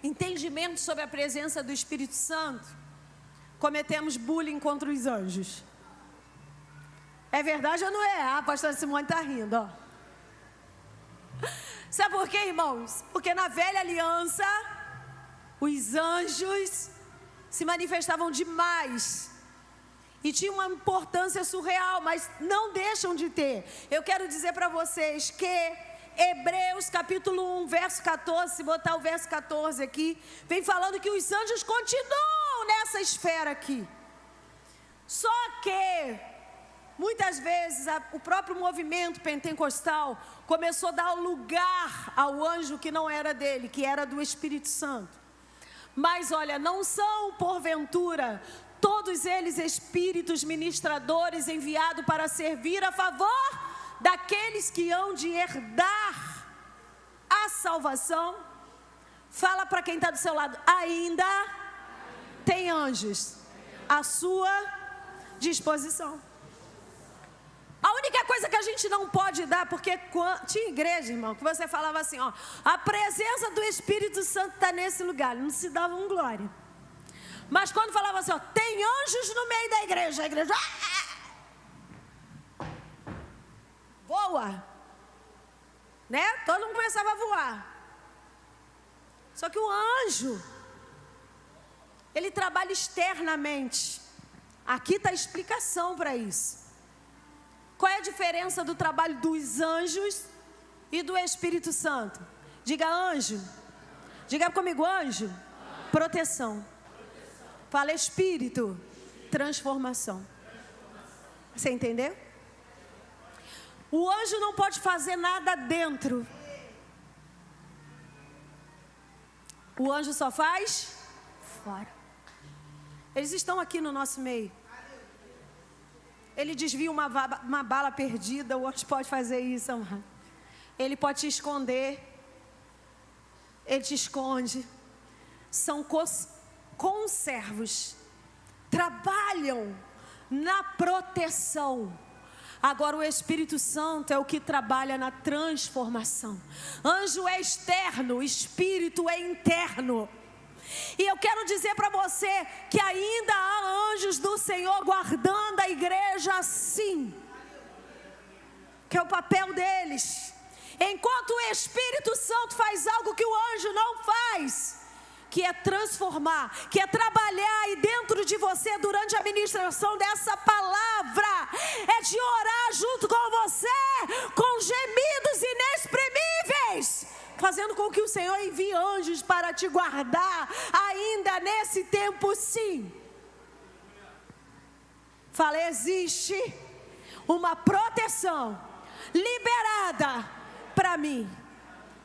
entendimento sobre a presença do Espírito Santo, cometemos bullying contra os anjos. É verdade ou não é? A pastora Simone está rindo, ó. Sabe por quê, irmãos? Porque na velha aliança, os anjos se manifestavam demais e tinham uma importância surreal, mas não deixam de ter. Eu quero dizer para vocês que Hebreus capítulo 1, verso 14, se botar o verso 14 aqui, vem falando que os anjos continuam nessa esfera aqui. Só que muitas vezes o próprio movimento pentecostal começou a dar lugar ao anjo que não era dele, que era do Espírito Santo. Mas olha, não são porventura todos eles espíritos ministradores enviados para servir a favor daqueles que hão de herdar a salvação? Fala para quem está do seu lado, ainda tem anjos à sua disposição. A única coisa que a gente não pode dar, porque tinha igreja, irmão, que você falava assim, ó, a presença do Espírito Santo está nesse lugar, não se dava um glória. Mas quando falava assim, ó, tem anjos no meio da igreja, a igreja voa, né? Todo mundo começava a voar. Só que o anjo, ele trabalha externamente. Aqui está a explicação para isso. Qual é a diferença do trabalho dos anjos e do Espírito Santo? Diga anjo. Diga comigo, anjo. Proteção. Fala espírito. Transformação. Você entendeu? O anjo não pode fazer nada dentro. O anjo só faz fora. Eles estão aqui no nosso meio. Ele desvia uma bala perdida, o anjo pode fazer isso, amado. Ele pode te esconder. Ele te esconde. São conservos. Trabalham na proteção. Agora o Espírito Santo é o que trabalha na transformação. Anjo é externo, espírito é interno. E eu quero dizer para você que ainda há anjos do Senhor guardando a igreja assim, que é o papel deles. Enquanto o Espírito Santo faz algo que o anjo não faz, que é transformar, que é trabalhar aí dentro de você durante a ministração dessa palavra, é de orar junto com você, com gemidos inexprimíveis, fazendo com que o Senhor envie anjos para te guardar, ainda nesse tempo sim. Fala, existe uma proteção liberada para mim.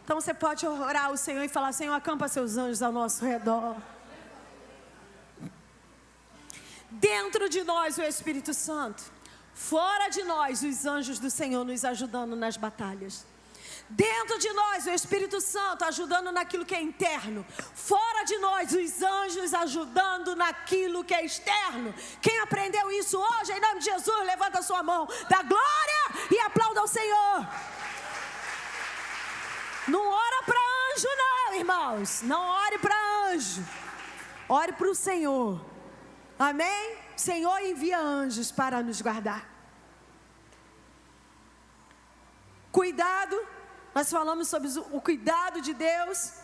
Então você pode orar ao Senhor e falar, Senhor, acampa seus anjos ao nosso redor. Dentro de nós o Espírito Santo, fora de nós os anjos do Senhor nos ajudando nas batalhas. Dentro de nós o Espírito Santo ajudando naquilo que é interno. Fora de nós os anjos ajudando naquilo que é externo. Quem aprendeu isso hoje, em nome de Jesus, levanta a sua mão, dá glória e aplauda ao Senhor. Não ora para anjo não, irmãos. Não ore para anjo. Ore para o Senhor. Amém? O Senhor envia anjos para nos guardar. Cuidado. Nós falamos sobre o cuidado de Deus.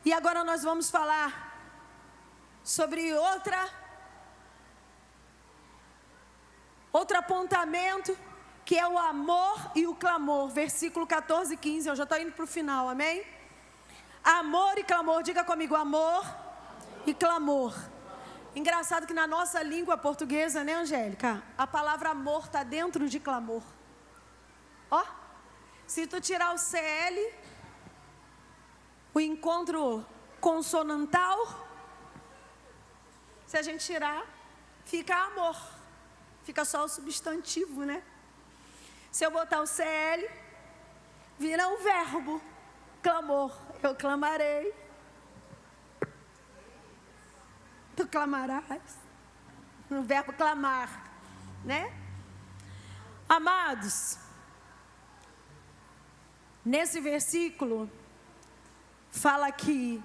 E agora nós vamos falar sobre outro apontamento, que é o amor e o clamor. Versículo 14 e 15. Eu já estou indo para o final, amém? Amor e clamor. Diga comigo, amor e clamor. Engraçado que na nossa língua portuguesa, né, Angélica? A palavra amor está dentro de clamor. Ó. Se tu tirar o CL, o encontro consonantal, se a gente tirar, fica amor. Fica só o substantivo, né? Se eu botar o CL, vira um verbo, clamor. Eu clamarei. Tu clamarás. O verbo clamar, né? Amados, Nesse versículo, fala que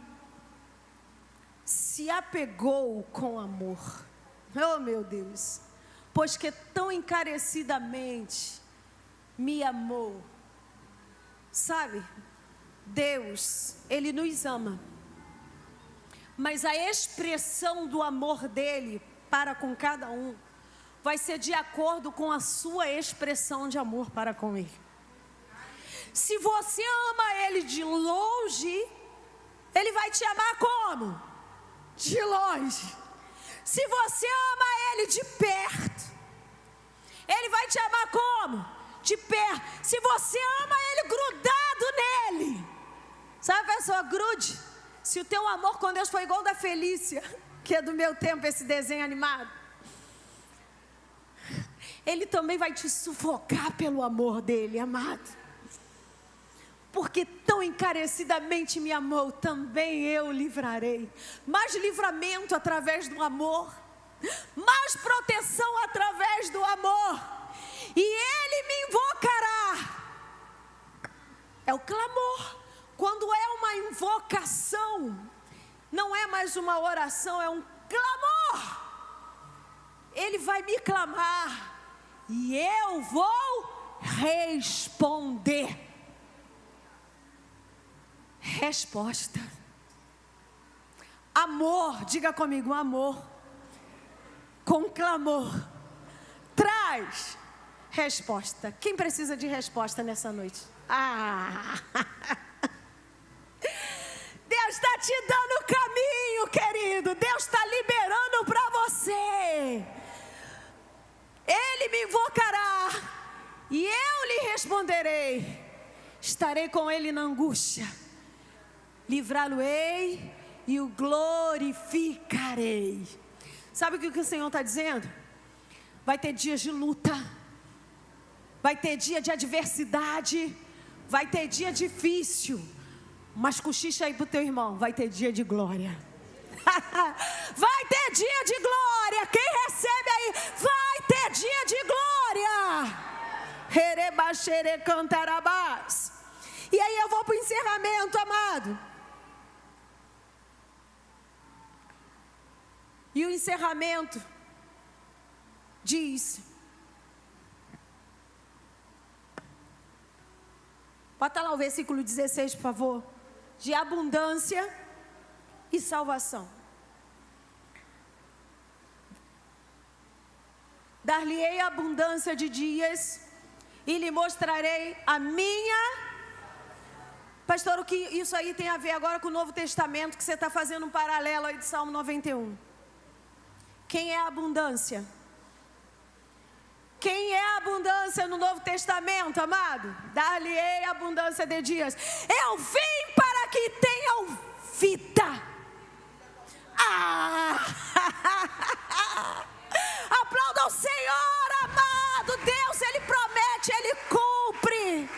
se apegou com amor. Oh, meu Deus! Pois que tão encarecidamente me amou. Sabe, Deus, Ele nos ama. Mas a expressão do amor dEle para com cada um vai ser de acordo com a sua expressão de amor para com Ele. Se você ama Ele de longe, Ele vai te amar como? De longe. Se você ama Ele de perto, Ele vai te amar como? De perto. Se você ama Ele grudado nele, sabe a pessoa grude? Se o teu amor com Deus foi igual da Felícia, que é do meu tempo esse desenho animado, Ele também vai te sufocar pelo amor dele, amado. Porque tão encarecidamente me amou, também eu livrarei. Mais livramento através do amor, mais proteção através do amor. E Ele me invocará. É o clamor. Quando é uma invocação, não é mais uma oração, é um clamor. Ele vai me clamar e eu vou responder. Resposta. Amor, diga comigo, amor com clamor traz resposta. Quem precisa de resposta nessa noite? Deus está te dando o caminho, querido. Deus está liberando para você. Ele me invocará e eu lhe responderei. Estarei com Ele na angústia, livrá-lo-ei e o glorificarei. Sabe o que o Senhor está dizendo? Vai ter dias de luta, vai ter dia de adversidade, vai ter dia difícil, mas cochicha aí para o teu irmão, vai ter dia de glória. Vai ter dia de glória. Quem recebe aí, vai ter dia de glória. Herebaxere cantarabás. E aí eu vou para o encerramento, amado. E o encerramento diz: bota lá o versículo 16, por favor. De abundância e salvação. Dar-lhe-ei abundância de dias e lhe mostrarei a minha... Pastor, o que isso aí tem a ver agora com o Novo Testamento, que você está fazendo um paralelo aí de Salmo 91? Quem é a abundância? Quem é a abundância no Novo Testamento, amado? Dar-lhe-ei abundância de dias. Eu vim para que tenham vida. Aplauda o Senhor, amado. Deus, Ele promete, Ele cumpre.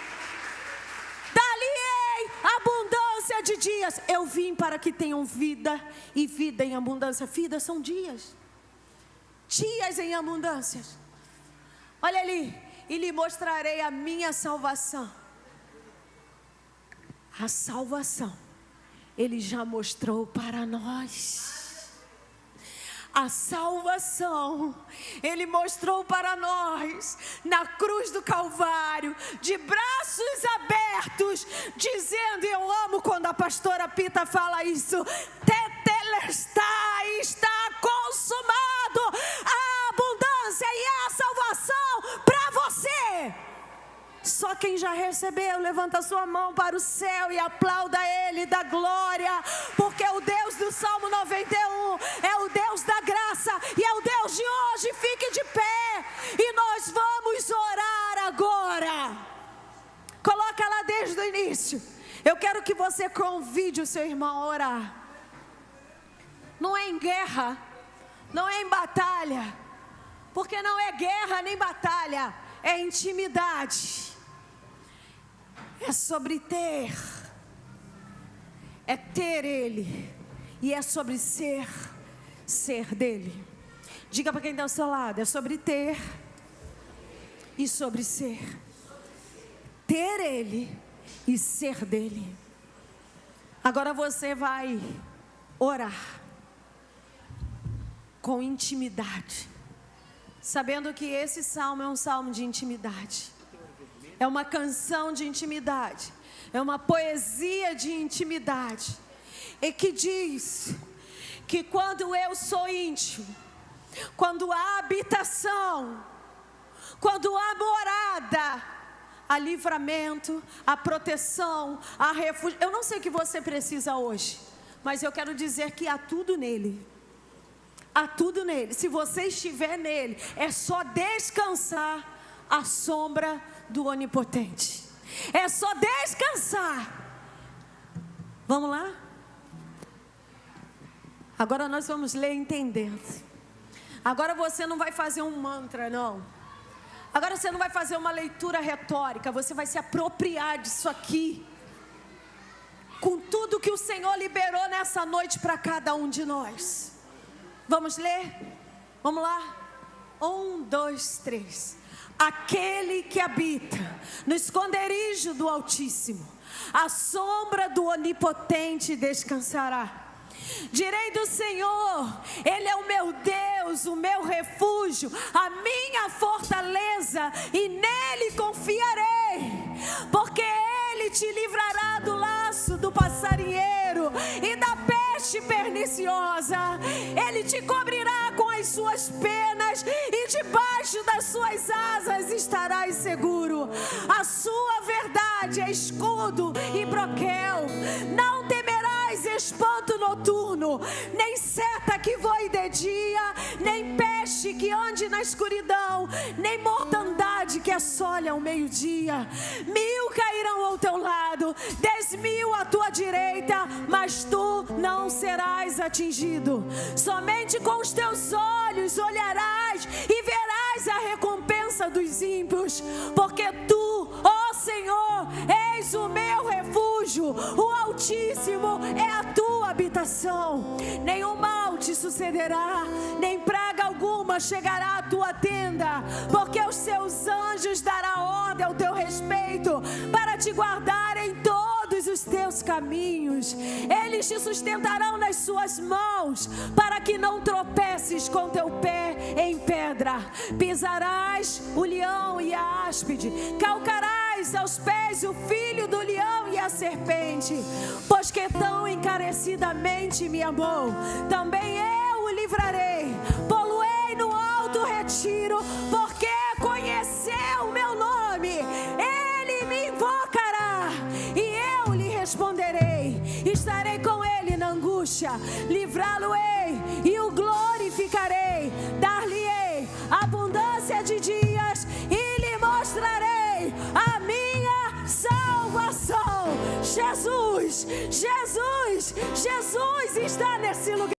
Dar-lhe-ei abundância de dias. Eu vim para que tenham vida e vida em abundância. Vida são dias. Dias em abundância. Olha ali. E lhe mostrarei a minha salvação. A salvação Ele já mostrou para nós. A salvação Ele mostrou para nós na cruz do Calvário, de braços abertos, dizendo, eu amo quando a pastora Pita fala isso, tetelestai, está consumado a abundância e a salvação para você. Só quem já recebeu, levanta sua mão para o céu e aplauda Ele da glória, porque o Deus do Salmo 91 é o Deus da graça e é o Deus de hoje. Fique de pé e nós vamos orar agora. Coloca lá desde o início. Eu quero que você convide o seu irmão a orar. Não é em guerra, não é em batalha, porque não é guerra nem batalha, é intimidade. É sobre ter, é ter Ele, e é sobre ser dele. Diga para quem está ao seu lado, é sobre ter e sobre ser. Ter Ele e ser dele. Agora você vai orar com intimidade, sabendo que esse salmo é um salmo de intimidade, é uma canção de intimidade, é uma poesia de intimidade, e que diz que quando eu sou íntimo, quando há habitação, quando há morada, há livramento, há proteção, há refúgio. Eu não sei o que você precisa hoje, mas eu quero dizer que há tudo nele. Há tudo nele. Se você estiver nele, é só descansar à sombra do Onipotente. É só descansar. Vamos lá? Agora nós vamos ler entendendo. Agora você não vai fazer um mantra, não. Agora você não vai fazer uma leitura retórica. Você vai se apropriar disso aqui, com tudo que o Senhor liberou nessa noite para cada um de nós. Vamos ler? Vamos lá? 1, 2, 3. Aquele que habita no esconderijo do Altíssimo, à sombra do Onipotente descansará. Direi do Senhor, Ele é o meu Deus, o meu refúgio, a minha fortaleza, e nele confiarei, porque Ele te livrará do laço do passarinheiro e da peste perniciosa. Ele te cobrirá com as suas penas, e debaixo das suas asas estarás seguro. A sua verdade é escudo e broquel. Não temerás espanto noturno, nem seta que voe de dia, nem peste que ande na escuridão, nem mortandade que assole ao meio-dia. 1000 cairão ao teu lado, 10.000 à tua direita, mas tu não serás atingido. Somente com os teus olhos olharás e verás a recompensa dos ímpios, porque tu, ó Senhor, és o meu refúgio, o Altíssimo é a tua habitação. Nenhum mal te sucederá, nem praga alguma chegará à tua tenda, porque os seus anjos darão ordem ao teu respeito, para te guardar em todos os teus caminhos. Eles te sustentarão nas suas mãos, para que não tropeces com teu pé em pedra. Pisarás o leão e a áspide, calcarás aos pés o filho do leão e a serpente. Pois que tão encarecidamente me amou, também eu o livrarei. Pô-lo-ei no alto retiro, porque conheceu o meu nome. Ele me invocará e eu lhe responderei. Estarei com ele na angústia, livrá-lo-ei e o glorificarei. Dar-lhe-ei abundância de dias e lhe mostrarei a minha salvação. Jesus, Jesus, Jesus está nesse lugar.